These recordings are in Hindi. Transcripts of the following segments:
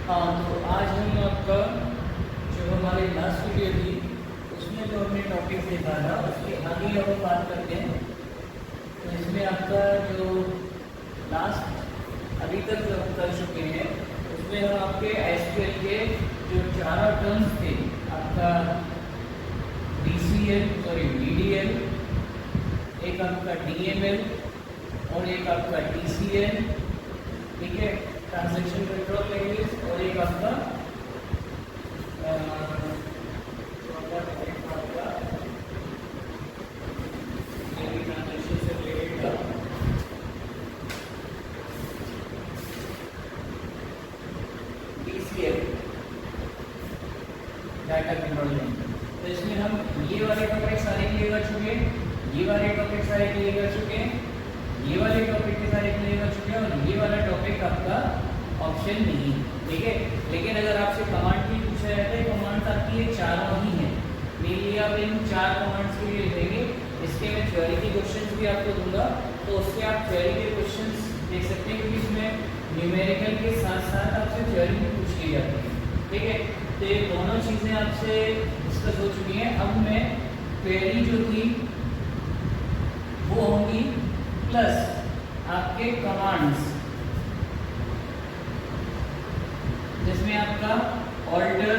हाँ, तो आज हम आपका जो हमारी लास्ट वीडियो थी उसमें जो हमने टॉपिक देखा था उसके आगे हम बात करते हैं। तो इसमें आपका जो लास्ट अभी तक जो हम कर चुके हैं उसमें हम आपके एसक्यूएल के जो चारों टर्म्स थे, आपका DDL, एक आपका DML और एक आपका TCL, ठीक है, ट्रांजैक्शन कंट्रोल लैंग्वेज, और एक आपका ट्रांजैक्शन से रिलेटेड था DCL, डाटा कंट्रोल लैंग्वेज। तो इसमें हम ये वाले टॉपिक सारे क्लियर कर चुके हैं, ये वाले टॉपिक सारे क्लियर कर चुके हैं, ये वाले टॉपिक के सारे क्लियर कर चुके हैं, और ये वाला टॉपिक आपका ऑप्शन नहीं, ठीक है। लेकिन अगर आपसे कमांड भी पूछा जाता है, कमांड आपकी ये चारों ही हैं, मेनली आप इन चार कमांड्स के लिए लिखेंगे। इसके मैं थ्योरी के क्वेश्चंस भी आपको दूंगा, तो उससे आप थ्योरी के क्वेश्चंस देख सकते हैं, क्योंकि इसमें न्यूमेरिकल के साथ साथ आपसे थ्योरी भी पूछ ली जाती है, ठीक है। तो ये दोनों चीज़ें आपसे डिस्कस हो चुकी हैं। अब मैं क्वेरी जो थी वो होंगी प्लस आपके कमांड्स, जिसमें आपका ऑल्टर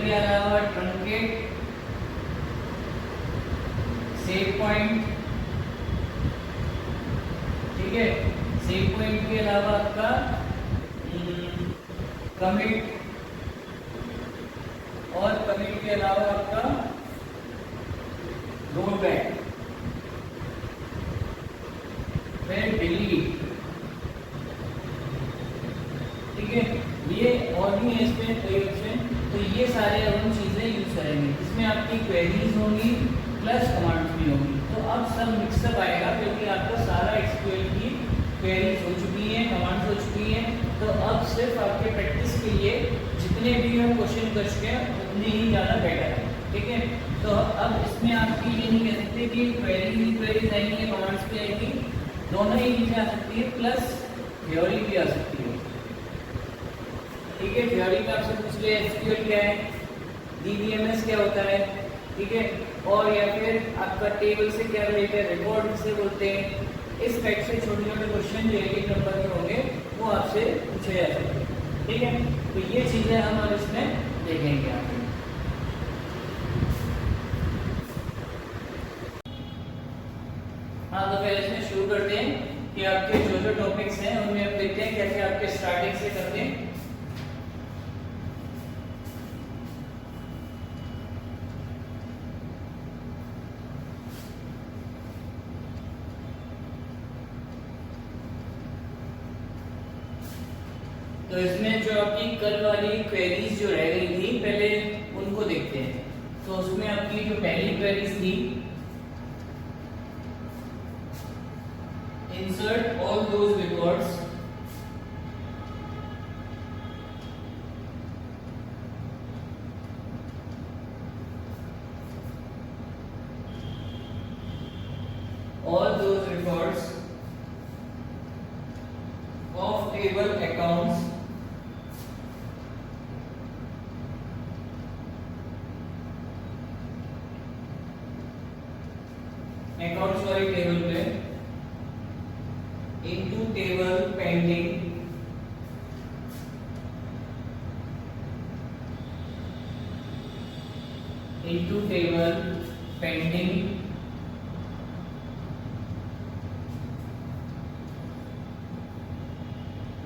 के अलावा ट्रंकेट, सेव पॉइंट, ठीक है, सेव पॉइंट के अलावा आपका कमिट, और कमिट के अलावा आपका रोल बैक, फिर डिलीट, ठीक है। ये और भी है इसमें कई ऑप्शन, तो ये सारे हम चीज़ें यूज करेंगे। इसमें आपकी क्वेरीज होंगी प्लस कमांड्स भी होंगी, तो अब सब मिक्सअप आएगा, क्योंकि आपका सारा एसक्यूएल की क्वेरीज हो चुकी हैं, कमांड्स हो चुकी हैं। तो अब सिर्फ आपके प्रैक्टिस के लिए जितने भी हम क्वेश्चन कर चुके हैं उतने ही ज़्यादा बेटर है, ठीक है। तो अब इसमें आपकी ये नहीं कह सकते कि क्वेरीज आएंगी, कमांड्स भी आएंगी, दोनों ही चीज़ें आ सकती है, प्लस थ्योरी भी आ सकती है, ठीक है। थ्योरी में आपसे पूछ लिया एसक्यूएल क्या है, DBMS क्या होता है, ठीक है, और या फिर आपका टेबल से क्या रिलेटेड, रिकॉर्ड से बोलते हैं। इस टाइप से छोटे छोटे क्वेश्चन जो एक नंबर के होंगे वो आपसे पूछे जा सकते हैं, ठीक है। तो ये चीज़ें हम अब इसमें देखेंगे आगे। हाँ, तो पहले इसमें शुरू करते हैं कि आपके जो जो टॉपिक्स हैं उनमें अब देखते हैं कैसे आपके स्टार्टिंग से करते हैं। तो इसमें जो आपकी कल वाली क्वेरीज जो रह गई थी, पहले उनको देखते हैं। तो उसमें आपकी जो पहली क्वेरीज थी, insert all those records of table accounts वाली टेबल पे into table pending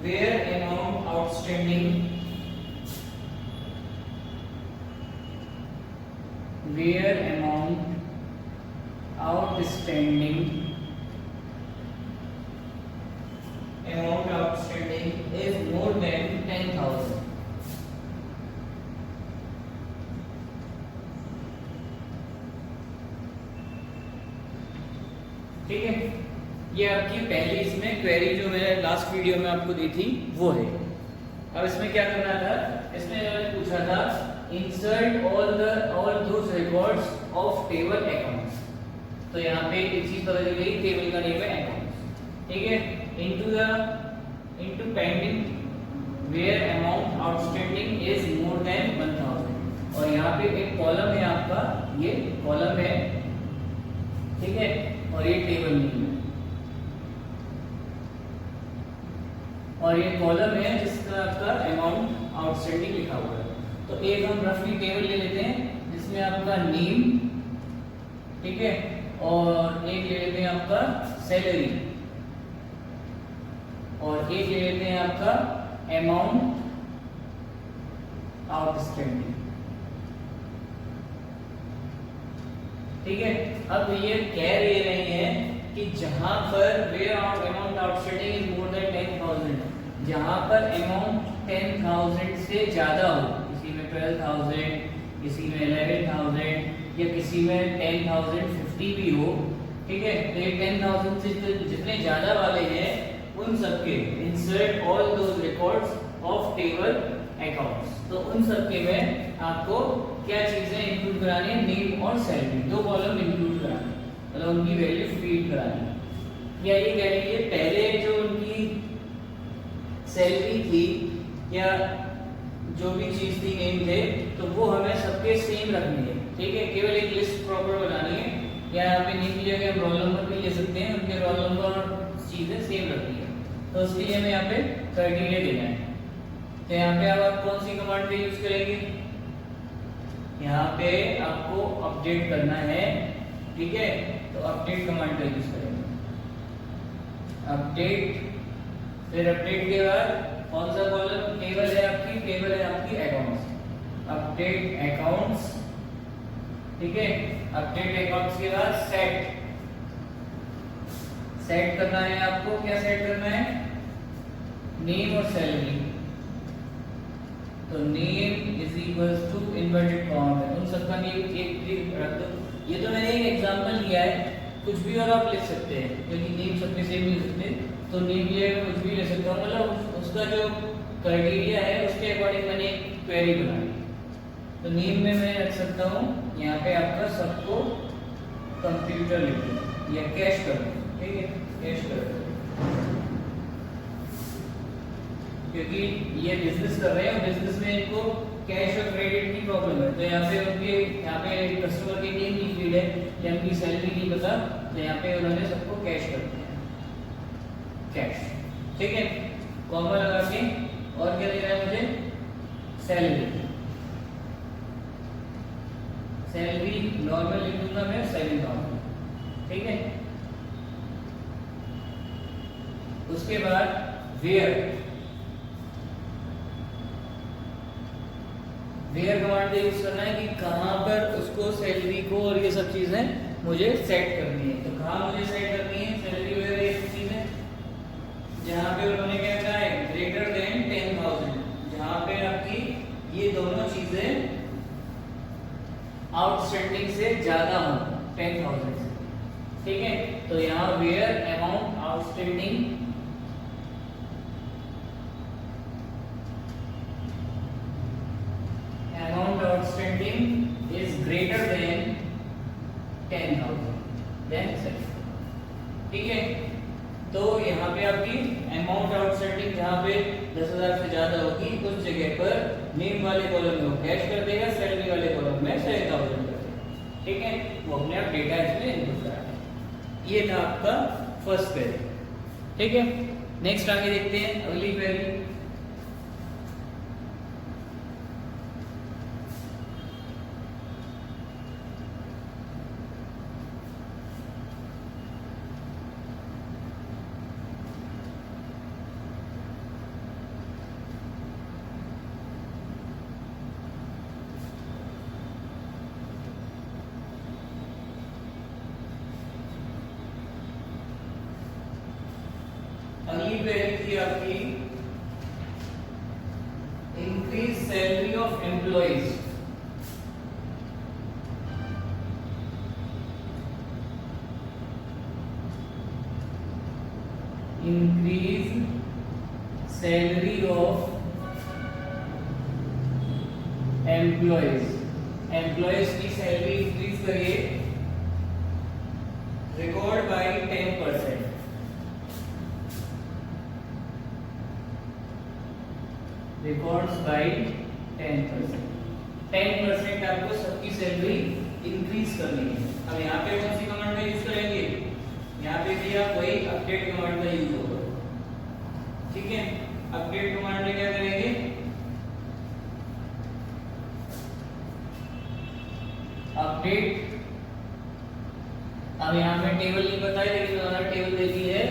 where amount outstanding is more than 10,000. ठीक है, ये आपकी पहली इसमें क्वेरी जो मैंने लास्ट वीडियो में आपको दी थी वो है। अब इसमें क्या करना था, इसमें मैंने पूछा था insert all those records of table accounts. तो यहाँ पे एक चीज पता चल गई, टेबल का नेम है अकाउंट्स, ठीक है। Into pending where amount outstanding is more than 1000। और यहाँ पे एक कॉलम है आपका, ये कॉलम है, ठीक है, और ये टेबल नहीं है, और ये कॉलम है जिसका आपका अमाउंट आउटस्टैंडिंग लिखा हुआ है। तो एक हम रफली टेबल ले लेते हैं जिसमें आपका नेम, ठीक है, और एक ले लेते हैं आपका सैलरी, और एक ले लेते हैं आपका अमाउंट आउटस्टैंडिंग, ठीक है। अब ये कह रहे हैं कि जहां पर where amount outstanding is more than 10,000, जहां पर अमाउंट 10,000 से ज्यादा हो, किसी में 12,000, किसी में 11,000 या किसी में 10,050 भी हो, ठीक है, तो ये 10,000 से जितने ज्यादा वाले हैं उन सबके insert all those records of table accounts. तो उन सबके में आपको क्या चीजें इंक्लूड करानी है, नेम और सैलरी, दो कॉलम इंक्लूड करानी है, मतलब उनकी वैल्यू फीड करानी है। या ये कह लीजिए पहले जो उनकी सैलरी थी या जो भी चीज थी, नेम थे, तो वो हमें सबके सेम रखनी है, ठीक है, केवल एक लिस्ट प्रॉपर बनानी है। या यहाँ पे नेम की जगह हम रोल नंबर भी ले सकते हैं, उनके रोल नंबर और चीजें सेम रखनी है। तो उसके लिए हमें यहाँ पे क्राइटेरिया देना है। तो यहाँ पे अब आप कौन सी कमांड पे यूज करेंगे, यहाँ पे आपको अपडेट करना है, ठीक है, तो अपडेट कमांड का यूज करेंगे, अपडेट। फिर अपडेट के बाद कौन सा कॉलम, टेबल है आपकी, टेबल है आपकी अकाउंट्स, अपडेट अकाउंट्स, ठीक है। अपडेट अकाउंट्स के बाद सेट करना है आपको, क्या सेट करना है, नेम और सैलरी। तो name is equals to inverted comma में उन सबका नेम एक रख दो। ये तो मैंने एक एग्जांपल लिया है, कुछ भी और आप लिख सकते हैं, क्योंकि नेम सबके सेम नहीं सकते, तो नेम लिए कुछ भी ले सकता हूँ, मतलब उसका जो क्राइटेरिया है उसके अकॉर्डिंग मैंने एक क्वेरी बनाई। तो नेम में मैं रख सकता हूँ यहाँ पे आपका सबको कंप्यूटर लिख दो या कैश कर दो, ठीक है, कैश कर दो, क्योंकि ये बिजनेस कर रहे हैं, बिजनेस में इनको कैश और क्रेडिट की प्रॉब्लम है। तो यहाँ पे उनके यहाँ पे कस्टमर की नेम की फील्ड है या उनकी सैलरी नहीं पता, तो यहाँ पे उन्होंने सबको कैश कर दिया, कैश, ठीक है, कॉमा लगा के। और क्या दे रहा है मुझे, सैलरी, सैलरी नॉर्मल लिख दूंगा मैं, सैलरी नॉर्मल, ठीक है। उसके बाद वेयर कमांड यूज करना है कि कहां पर उसको सैलरी को और ये सब चीजें मुझे सेट करनी है। तो कहां मुझे सेट करनी है सैलरी वगैरह ये सब चीजें, जहां पे उन्होंने क्या कहा है ग्रेटर देन 10,000, जहां पे आपकी ये दोनों चीजें आउटस्टैंडिंग से ज्यादा हो 10,000 से, ठीक है। तो यहाँ where amount outstanding is greater than 10,000 then set, ठीक है। तो यहाँ पे आपकी अमाउंट आउटस्टैंडिंग जहाँ पे 10,000 से ज्यादा होगी उस जगह पर नेम वाले कॉलम में वो कैश कर देगा, सैलरी वाले कॉलम में 7,000 कर देगा, ठीक है। वो अपने आप डेटा इसमें इनपुट करा। ये था आपका फर्स्ट क्वेरी, ठीक है। नेक्स्ट आगे देखते हैं अगली क्वेरी। अगली क्वेरी थी आपकी increase salary of employees, increase salary of employees, employees की सैलरी इंक्रीज करिए रिकॉर्ड बाय 10%। Records by 10%। 10% आपको सबकी सैलरी इंक्रीज करनी है। अब यहाँ पे कौन सी कमांड का यूज करेंगे? यहाँ पे भी आप वही अपडेट कमांड का यूज होगा। ठीक है, अपडेट कमांड में क्या करेंगे? अपडेट, अब यहाँ पे टेबल नहीं बताया लेकिन उन्होंने टेबल दे दी है।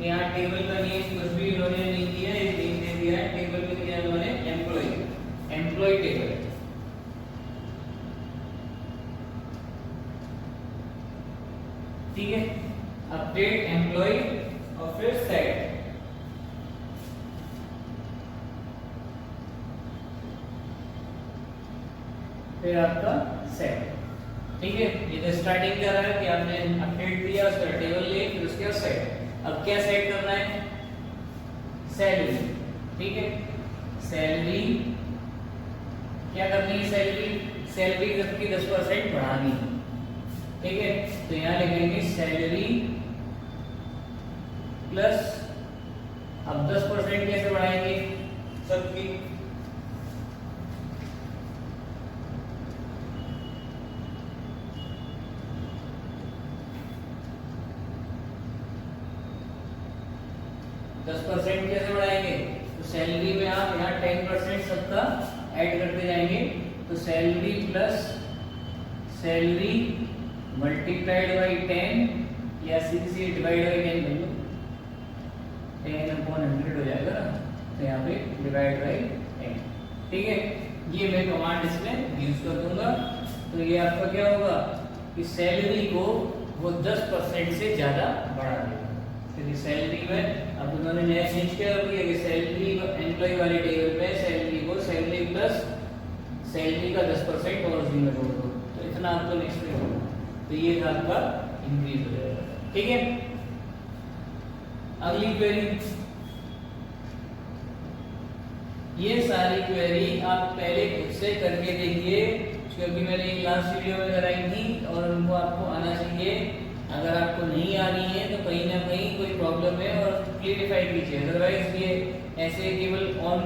यहाँ टेबल का नेम कुछ भी इन्होंने नहीं दिया है, नेम दे दिया है। टेबल में दिया उन्होंने एम्प्लॉय टेबल। ठीक है, अपडेट एम्प्लॉय और फिर सेट। फिर आपका सेट। ठीक है, ये तो स्टार्टिंग क्या रहा है कि आपने अपडेट दिया, उसका टेबल ले, फिर उसके बाद सेट। अब क्या सेट करना है? सैलरी। ठीक है, सैलरी क्या करनी है? सैलरी सबकी 10% बढ़ानी है। ठीक है, तो यहाँ लिखेंगे सैलरी प्लस, अब 10% कैसे बढ़ाएंगे सबकी? कैसे बढ़ाएंगे? तो सैलरी में आप यहाँ 10% सबका ऐड करते जाएंगे। तो salary plus salary multiplied by 10 या सीधे डिवाइड बाई 10 कर लो, 10/100 हो जाएगा ना। तो यहाँ पे डिवाइड बाई 10। ठीक है, ये मैं कमांड इसमें यूज कर दूंगा। तो ये आपका क्या होगा कि सैलरी को वो 10% से ज्यादा बढ़ा देगा। क्योंकि सैलरी में अब उन्होंने नया चेंज क्या कर दिया कि सैलरी एम्प्लॉय वाले टेबल में सैलरी को सैलरी प्लस सैलरी का 10% और उसी में जोड़ दो, तो इतना आपको नेक्स्ट में होगा। तो ये था आपका इंक्रीज हो जाएगा। ठीक है, अगली क्वेरी, ये सारी क्वेरी आप पहले खुद से करके देखिए, क्योंकि मैंने लास्ट वीडियो में कराई थी और उनको आपको आना चाहिए। अगर आपको नहीं आ रही है तो कहीं ना कहीं कोई प्रॉब्लम है और क्लियरिफाई कीजिए। अदरवाइज ये ऐसे केवल ऑन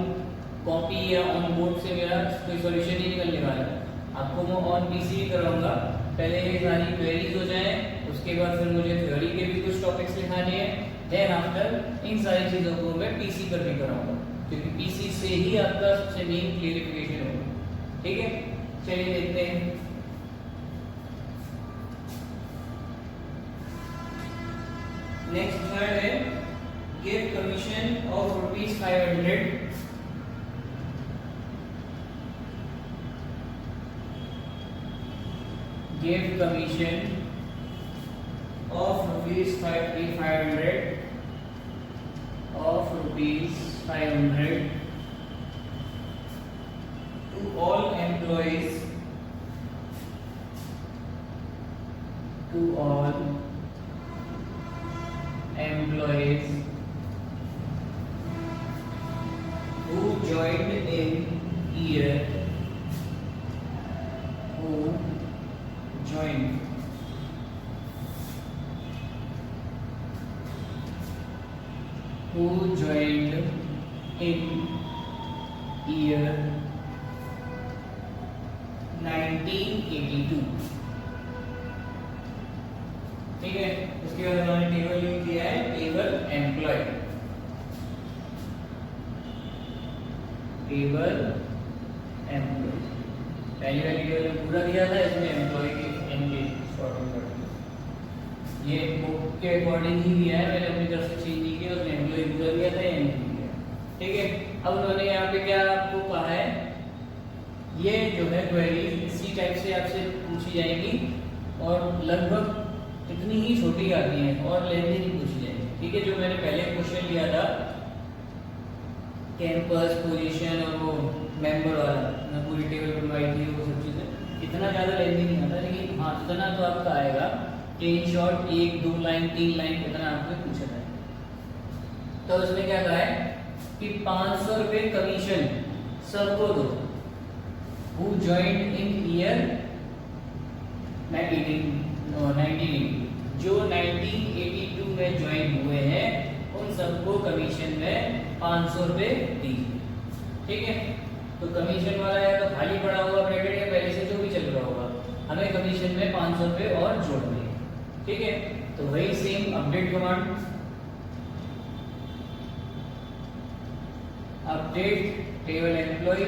कॉपी या ऑन बोर्ड से मेरा कोई सॉल्यूशन ही निकलने वाला है। आपको मैं ऑन पीसी भी कराऊंगा। पहले ये सारी क्वेरीज हो जाए, उसके बाद फिर मुझे थ्योरी के भी कुछ टॉपिक्स लिखाने हैं। देन आफ्टर इन सारी चीज़ों को मैं पीसी पर भी कराऊंगा, क्योंकि पीसी से ही आपका सबसे मेन क्लियरिफिकेशन होगा। ठीक है, चलिए देखते हैं। नेक्स्ट थर्ड है give commission of ₹500 give commission of ₹500 to all employees who joined in year who joined in year 1982। ठीक है, उसके बाद उन्होंने टेबल यूज किया है, टेबल एम्प्लॉय। पहली वाली टेबल में पूरा दिया था, इसमें एम्प्लॉय की एमडी सॉर्टिंग कर दी। ये बुक के अकॉर्डिंग ही दिया है, मैंने अपनी तरफ से चेंज नहीं किया। उसने एम्प्लॉय पूरा दिया था, एमडी दिया। ठीक है, अब उन्होंने यहाँ पे क्या आपको कहा है, ये जो है क्वेरी इसी टाइप से आपसे पूछी जाएगी और लगभग इतनी ही छोटी आती है और लेंथी नहीं पूछी जाएगी। ठीक है, जो मैंने पहले क्वेश्चन लिया था कैंपस पोजीशन और वो मेंबर वाला, मैं पूरी टेबल बनवाई थी, वो सब चीज़ें इतना ज़्यादा लेंथी नहीं आता, लेकिन हाँ इतना तो आपका आएगा कि इन शॉर्ट 1, 2 लाइन 3 लाइन इतना आपसे पूछा जाए। तो उसने क्या कहा है कि 500 रुपये कमीशन सबको दो who joined in year 1980, जो 1982 में ज्वाइन हुए हैं उन सबको कमीशन में 500 रुपये दीजिए। ठीक है। तो कमीशन वाला या तो खाली पड़ा हुआ ब्रैकेट या पहले से जो भी चल रहा होगा, हमें कमीशन में 500 रुपये और जोड़ने हैं, ठीक है। तो वही same update command, update table employee,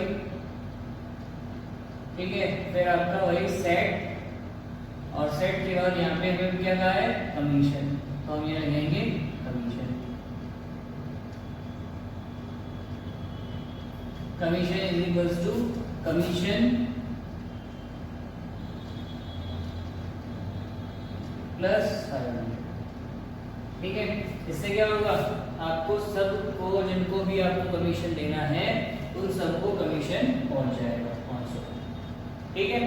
ठीक है। फिर आपका वही सेट, और सेट के बाद यहाँ पे हमें क्या कहा है, कमीशन, तो हम ये लिखेंगे commission. Commission is equals to commission plus 500, ठीक है। इससे क्या होगा, आपको सबको, जिनको भी आपको कमीशन देना है उन सबको कमीशन पहुंच जाएगा 500, ठीक है।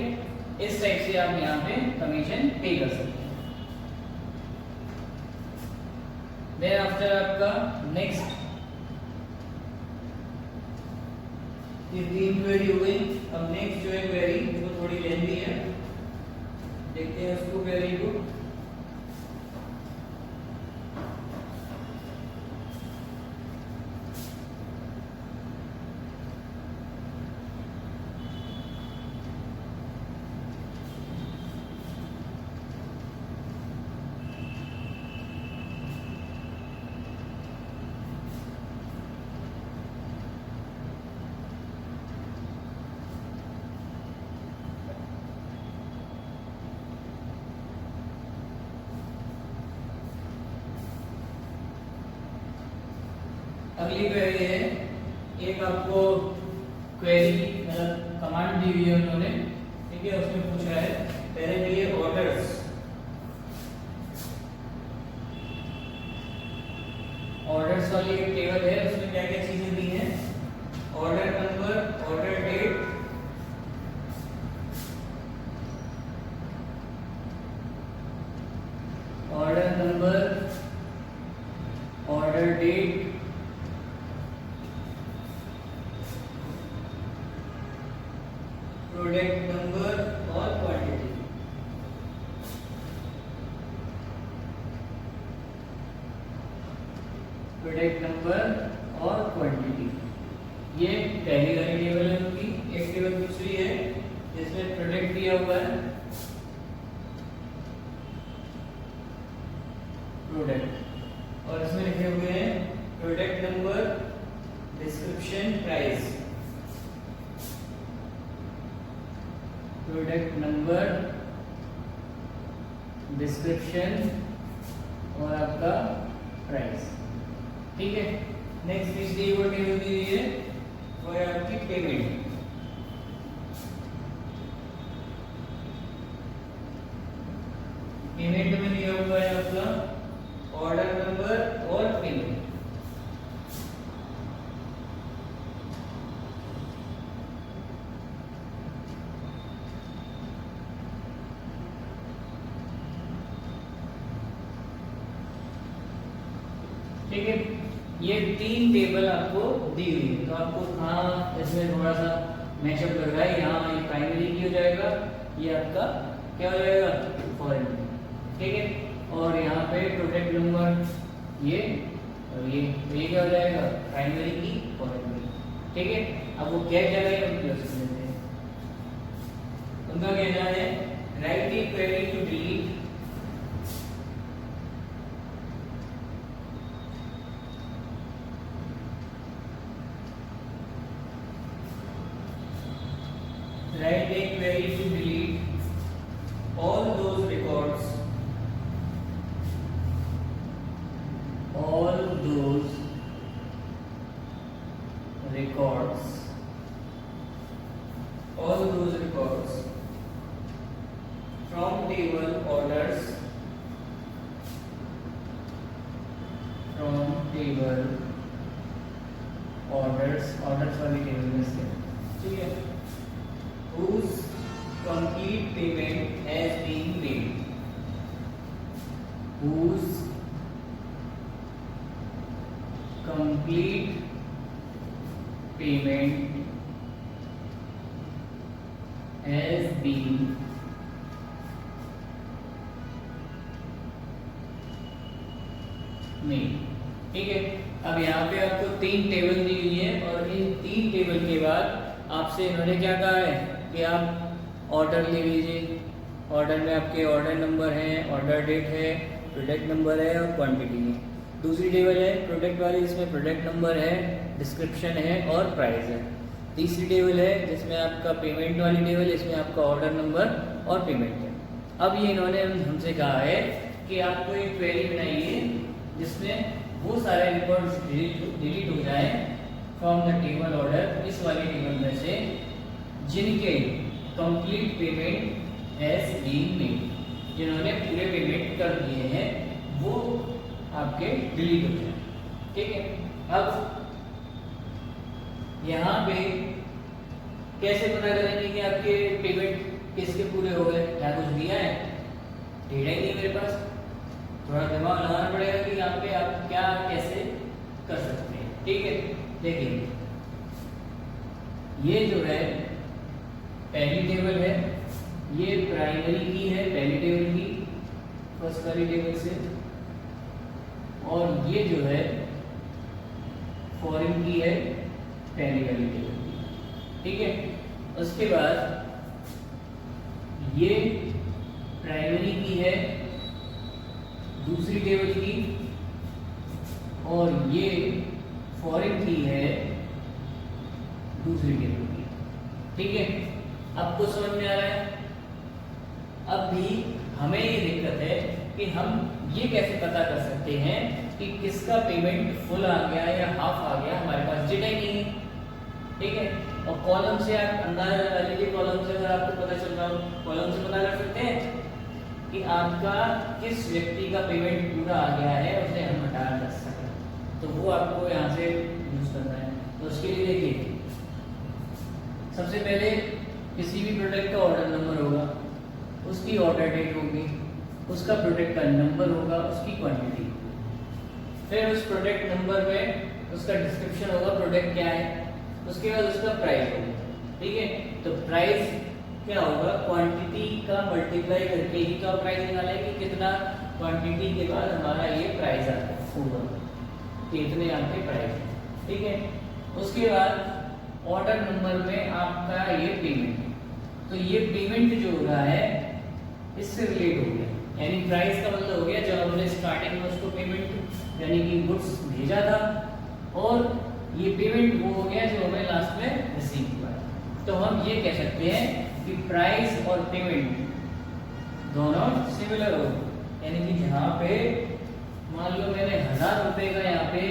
इस टाइप से आप यहाँ पे कमीशन पे कर सकते हैं। देन आफ्टर आपका नेक्स्ट ये 3 क्वेरी हो गई। अब नेक्स्ट जो है क्वेरी वो थोड़ी लेंथी है, देखते हैं उसको क्वेरी को। अगली क्वेरी है, एक आपको क्वेरी मतलब कमांड दी हुई है उन्होंने, ठीक है। उसमें पूछा है पहले लिए ऑर्डर्स, ऑर्डर्स वाली एक टेबल है, उसमें क्या क्या चीजें दी हैं, order number, order date, order number, order date, product number और क्वांटिटी। प्रोडक्ट नंबर और क्वांटिटी, ये पहली वाली टेबल है उनकी। एक टेबल दूसरी है जिसमें प्रोडक्ट दिया हुआ है, प्रोडक्ट, और इसमें लिखे हुए हैं product number, description, price. Product number, description और आपका प्राइस, ठीक है। नेक्स्ट तीसरी वो टेबल दी हुई है, वो है आपकी पेमेंट। पेमेंट में दिया हुआ है आपका ऑर्डर नंबर और पेमेंट। ठीक है, ये 3 टेबल आपको दी हुई है, तो आपको कहाँ इसमें थोड़ा सा मैचअप लग रहा है, यहाँ ये प्राइमरी की हो जाएगा, ये आपका क्या हो जाएगा, फॉरेन, ठीक है। और यहाँ पे प्रोडक्ट नंबर ये और ये क्या हो जाएगा, प्राइमरी की, फॉरेन की, ठीक है। अब वो क्या कह रहे हैं हम क्लोज कर लेते हैं। उनका कहना है write the query to delete write a query to delete all those records, all those records, all those records from table orders, from table orders, orders वाली टेबल में से, ठीक है, whose complete payment has been made, whose complete payment has been made, ठीक है। अब यहाँ पे आपको 3 टेबल दी हुई है और इन 3 टेबल के बाद आपसे इन्होंने क्या कहा है कि आप ऑर्डर ले लीजिए। ऑर्डर में आपके ऑर्डर नंबर है, ऑर्डर डेट है, प्रोडक्ट नंबर है और क्वांटिटी है। दूसरी टेबल है प्रोडक्ट वाली, इसमें प्रोडक्ट नंबर है, डिस्क्रिप्शन है और प्राइस है। तीसरी टेबल है जिसमें आपका पेमेंट वाली टेबल, इसमें आपका ऑर्डर नंबर और पेमेंट है। अब ये इन्होंने हमसे कहा है कि आपको एक क्वेरी बनाइए जिसमें वो सारे रिकॉर्ड्स डिलीट हो जाए फ्रॉम द टेबल ऑर्डर, इस वाली टेबल में से जिनके complete payment has been made, जिन्होंने पूरे पेमेंट कर दिए हैं वो आपके डिलीट हो जाए। ठीक है। अब यहाँ पे कैसे पता करेंगे कि आपके पेमेंट किसके पूरे हो गए? क्या कुछ दिया है? डेटा ही नहीं मेरे पास। थोड़ा दिमाग लगाना पड़ेगा कि यहाँ पे आप क्या कैसे कर सकते हैं। ठीक है, देखिए ये जो है पहली टेबल है, ये प्राइमरी की है पहली टेबल की, फर्स्ट वाली टेबल से, और ये जो है फॉरेन की है पहली वाली टेबल की। ठीक है, उसके बाद ये प्राइमरी की है दूसरी टेबल की, और ये फॉरेन की है दूसरी टेबल की। ठीक है, आपको समझ में आ रहा है? अब भी हमें ये दिक्कत है कि हम ये कैसे पता कर सकते हैं कि किसका पेमेंट फुल आ गया या हाफ आ गया, हमारे पास डेटा ही नहीं है। ठीक है, और कॉलम से आप अंदाजा लगा लीजिए, कॉलम से अगर आपको पता चल रहा हो, कॉलम से पता कर सकते हैं कि आपका किस व्यक्ति का पेमेंट पूरा आ गया है, उसे हम हटा कर सकते हैं। तो वो आपको यहाँ से यूज करना है। तो उसके लिए देखिए सबसे पहले किसी भी प्रोडक्ट का ऑर्डर नंबर होगा, उसकी ऑर्डर डेट होगी, उसका प्रोडक्ट का नंबर होगा, उसकी क्वांटिटी, फिर उस प्रोडक्ट नंबर में उसका डिस्क्रिप्शन होगा, प्रोडक्ट क्या है, उसके बाद उसका प्राइस होगा। ठीक है, तो प्राइस क्या होगा, क्वांटिटी का मल्टीप्लाई करके ही तो प्राइस निकाला है कि कितना क्वांटिटी के बाद हमारा ये प्राइस आता होगा, इतने आपके प्राइस। ठीक है, उसके बाद ऑर्डर नंबर में आपका ये पेमेंट, तो ये पेमेंट जो हो रहा है इससे रिलेट हो गया, यानी प्राइस का मतलब हो गया जब हमने स्टार्टिंग में उसको पेमेंट यानी कि गुड्स भेजा था, और ये पेमेंट वो हो गया जो हमें लास्ट में रिसीव हुआ। तो हम ये कह सकते हैं कि प्राइस और पेमेंट दोनों सिमिलर हो, यानी कि जहाँ पे मान लो मैंने 1000 रुपए का यहाँ पे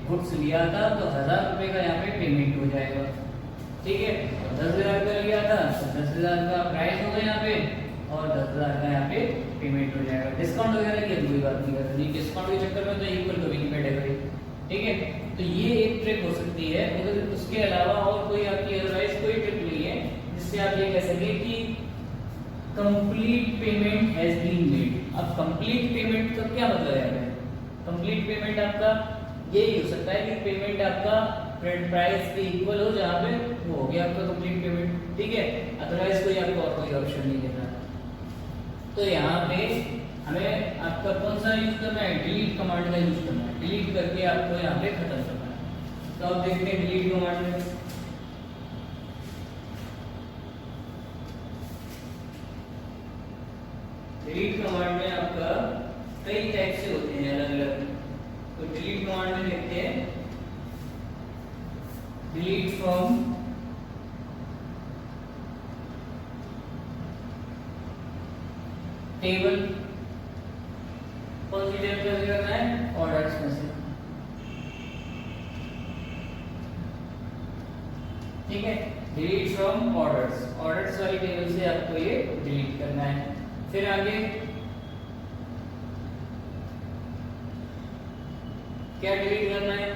गुड्स लिया था, तो 1000 रुपए का यहाँ पे पेमेंट हो जाएगा। ठीक है, 10,000 का लिया था तो 10,000 का प्राइस होगा यहाँ पे, और 10,000 का यहाँ पे पेमेंट हो जाएगा। डिस्काउंट वगैरह की कोई बात नहीं करनी, डिस्काउंट के चक्कर में तो इक्वल टू भी बैठेगा। ठीक है, तो ये एक ट्रिक हो सकती है। अगर उसके अलावा और कोई आपकी अदरवाइज कोई ट्रिक नहीं है जिससे आप ये कह सके कि complete payment has been made. अब कंप्लीट पेमेंट का क्या मतलब है? कंप्लीट पेमेंट आपका यही हो सकता है कि पेमेंट आपका प्राइस के इक्वल हो, जहाँ पे वो हो गया आपका कंप्लीट पेमेंट। ठीक है, अदरवाइज कोई आपको और कोई ऑप्शन नहीं देना। तो यहाँ पे हमें आपका कौन सा यूज करना है? डिलीट कमांड का यूज करना है। डिलीट करके आपको यहाँ पे खत्म करना है। तो आप देखते हैं डिलीट कमांड में आपका कई टाइप से होते हैं अलग अलग। तो डिलीट कमांड में देखते हैं डिलीट फ्रॉम टेबल, कौन सी टेबल से करना है? ऑर्डर्स में से। ठीक है, डिलीट फ्रॉम ऑर्डर्स, ऑर्डर्स वाली टेबल से आपको ये डिलीट करना है। फिर आगे क्या डिलीट करना है?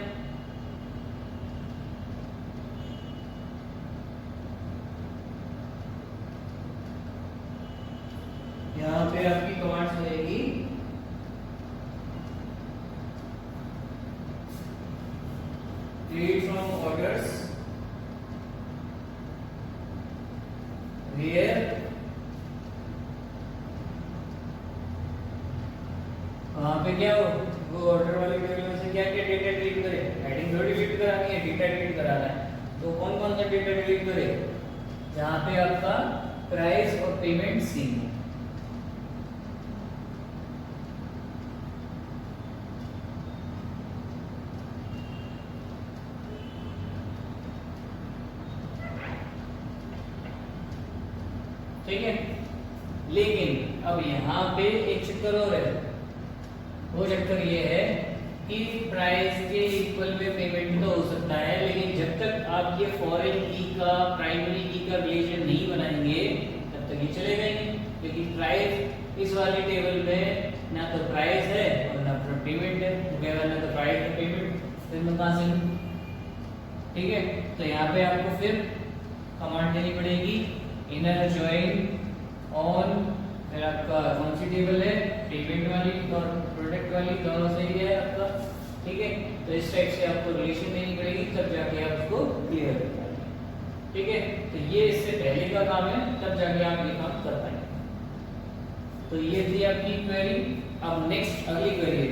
यहाँ पे आपकी कमांड्स रहेगी डिलीट फ्रॉम ऑर्डर्स वेयर वहां पे क्या हो, वो ऑर्डर वाले टेबल में से क्या क्या डेटा डिलीट करे, हेडिंग थोड़ी डिलीट करानी है, डेटा डिलीट कराना है। तो कौन कौन सा डेटा डिलीट करे? जहां पे आपका प्राइस और पेमेंट सेम है। ठीक है, लेकिन अब यहाँ पे एक चक्कर और है। वो चक्कर ये है कि प्राइस के इक्वल में पेमेंट तो हो सकता है, लेकिन जब तक आप ये फॉरेन की का प्राइमरी की का रिलेशन नहीं बनाएंगे तब तक ये चलेगा ही नहीं। क्योंकि प्राइस इस वाली टेबल में ना तो प्राइस है और ना तो पेमेंट है, ना तो प्राइस है पेमेंट, फिर मैं कहाँ से लूँ? ठीक है, तो यहाँ पे आपको फिर कमांड देनी पड़ेगी इनर जॉइन ऑन, फिर आपका कौन सी टेबल है? पेमेंट वाली और प्रोडक्ट वाली, दोनों सही है आपका। ठीक है, तो इस टाइप से आपको रिलेशन देनी पड़ेगी, तब जाके आप उसको क्लियर कर पाएंगे। ठीक है, तो ये इससे पहले का काम है, तब जाके आप ये काम कर पाएंगे। तो ये थी आपकी क्वेरी। अब नेक्स्ट अगली क्वेरी है